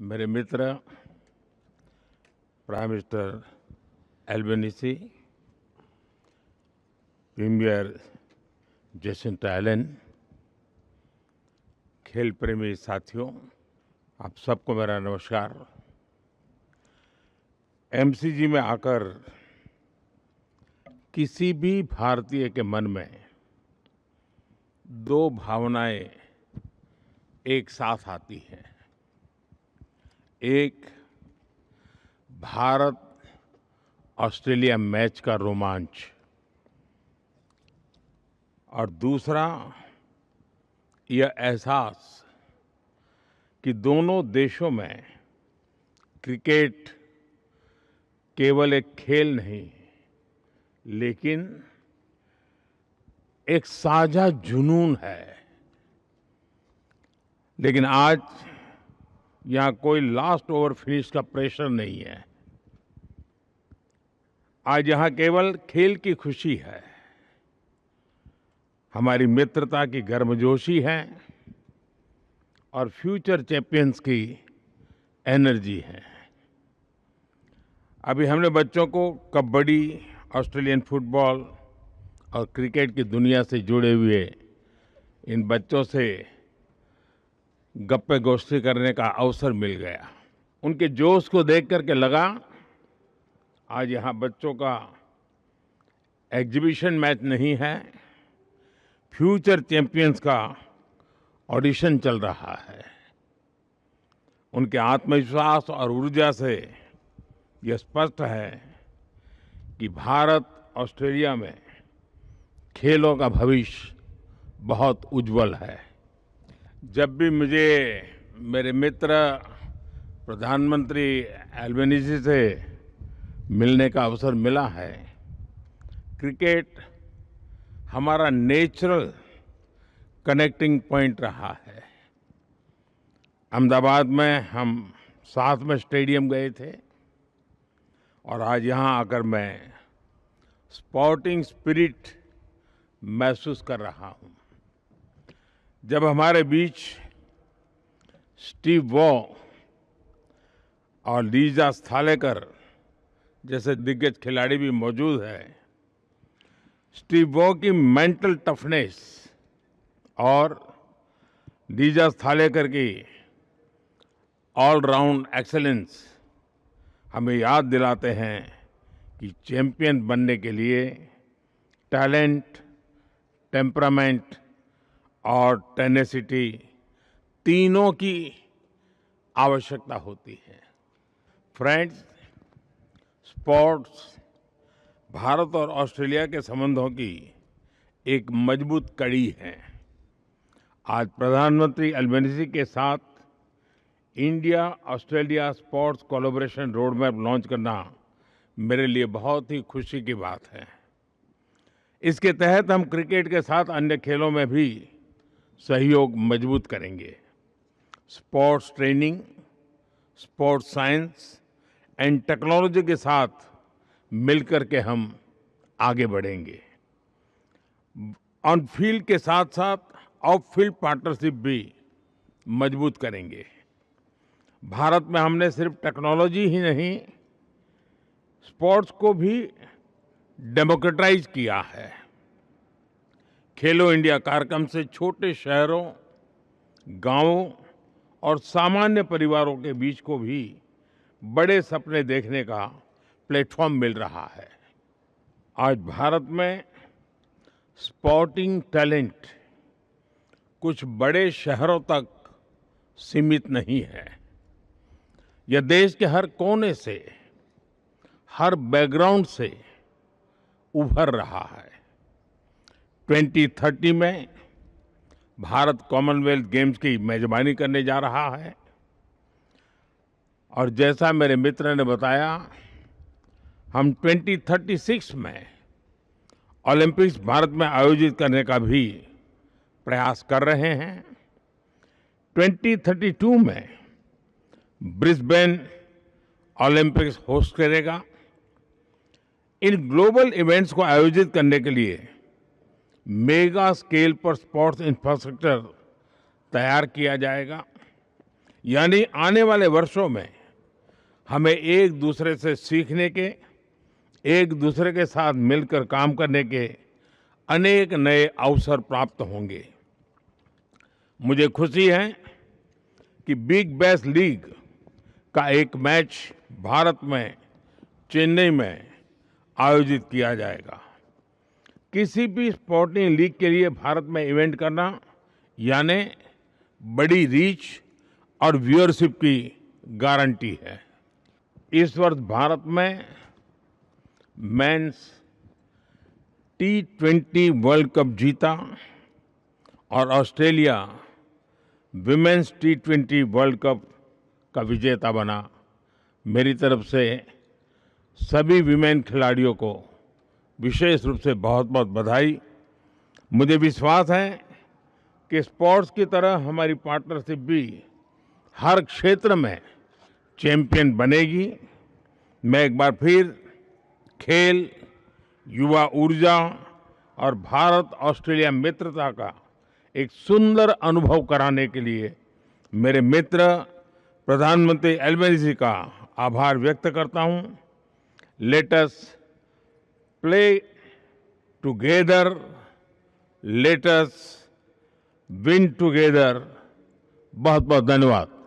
मेरे मित्र prime minister Albanese, premier Jacinta Allan, खेल प्रेमी साथियों, आप सबको मेरा नमस्कार। एमसीजी में आकर किसी भी भारतीय के मन में दो भावनाएं एक साथ आती हैं। एक भारत ऑस्ट्रेलिया मैच का रोमांच और दूसरा यह एहसास कि दोनों देशों में क्रिकेट केवल एक खेल नहीं लेकिन एक साझा जुनून है। लेकिन आज यहाँ कोई लास्ट ओवर फिनिश का प्रेशर नहीं है। आज यहाँ केवल खेल की खुशी है, हमारी मित्रता की गर्मजोशी है और फ्यूचर चैंपियंस की एनर्जी है। अभी हमने बच्चों को कबड्डी, ऑस्ट्रेलियन फुटबॉल और क्रिकेट की दुनिया से जुड़े हुए इन बच्चों से गप्पे गोष्ठी करने का अवसर मिल गया। उनके जोश को देख करके लगा आज यहाँ बच्चों का एग्जीबिशन मैच नहीं है, फ्यूचर चैंपियंस का ऑडिशन चल रहा है। उनके आत्मविश्वास और ऊर्जा से यह स्पष्ट है कि भारत ऑस्ट्रेलिया में खेलों का भविष्य बहुत उज्जवल है। जब भी मुझे मेरे मित्र प्रधानमंत्री एल्बनीसी से मिलने का अवसर मिला है, क्रिकेट हमारा नेचुरल कनेक्टिंग पॉइंट रहा है। अहमदाबाद में हम साथ में स्टेडियम गए थे और आज यहाँ आकर मैं स्पोर्टिंग स्पिरिट महसूस कर रहा हूँ। जब हमारे बीच स्टीव वॉ और लीजा स्थालेकर जैसे दिग्गज खिलाड़ी भी मौजूद हैं, स्टीव वॉ की मेंटल टफनेस और लीजा स्थालेकर की ऑलराउंड एक्सेलेंस हमें याद दिलाते हैं कि चैंपियन बनने के लिए टैलेंट, टेम्परामेंट और टेनेसिटी तीनों की आवश्यकता होती है। फ्रेंड्स, स्पोर्ट्स भारत और ऑस्ट्रेलिया के संबंधों की एक मजबूत कड़ी है। आज प्रधानमंत्री एल्बनीसी के साथ India Australia sports collaboration road map launch करना मेरे लिए बहुत ही खुशी की बात है। इसके तहत हम क्रिकेट के साथ अन्य खेलों में भी सहयोग मजबूत करेंगे। Sports training, sports science and technology के साथ मिलकर के हम आगे बढ़ेंगे। ऑन फील्ड के साथ साथ ऑफ फील्ड पार्टनरशिप भी मजबूत करेंगे। भारत में हमने सिर्फ टेक्नोलॉजी ही नहीं, स्पोर्ट्स को भी डेमोक्रेटाइज किया है। खेलो इंडिया कार्यक्रम से छोटे शहरों, गांवों और सामान्य परिवारों के बीच को भी बड़े सपने देखने का प्लेटफॉर्म मिल रहा है। आज भारत में स्पोर्टिंग टैलेंट कुछ बड़े शहरों तक सीमित नहीं है। यह देश के हर कोने से, हर बैकग्राउंड से उभर रहा है। 2030 में भारत कॉमनवेल्थ गेम्स की मेजबानी करने जा रहा है और जैसा मेरे मित्र ने बताया, हम 2036 में ओलंपिक्स भारत में आयोजित करने का भी प्रयास कर रहे हैं। 2032 में ब्रिस्बेन ओलंपिक्स होस्ट करेगा। इन ग्लोबल इवेंट्स को आयोजित करने के लिए मेगा स्केल पर स्पोर्ट्स इंफ्रास्ट्रक्चर तैयार किया जाएगा। यानी आने वाले वर्षों में हमें एक दूसरे से सीखने के, एक दूसरे के साथ मिलकर काम करने के अनेक नए अवसर प्राप्त होंगे। मुझे खुशी है कि बिग बैश लीग का एक मैच भारत में चेन्नई में आयोजित किया जाएगा। किसी भी स्पोर्टिंग लीग के लिए भारत में इवेंट करना यानी बड़ी रीच और व्यूअरशिप की गारंटी है। इस वर्ष भारत में मेंस T20 वर्ल्ड कप जीता और Australia women's T20 world cup का विजेता बना। मेरी तरफ से सभी विमेन खिलाड़ियों को विशेष रूप से बहुत बहुत बधाई। मुझे विश्वास है कि स्पोर्ट्स की तरह हमारी पार्टनरशिप भी हर क्षेत्र में चैंपियन बनेगी। मैं एक बार फिर खेल, युवा ऊर्जा और भारत ऑस्ट्रेलिया मित्रता का एक सुंदर अनुभव कराने के लिए मेरे मित्र प्रधानमंत्री एल्बनीज़ी का आभार व्यक्त करता हूं। Let us play together, let us win together. बहुत बहुत धन्यवाद।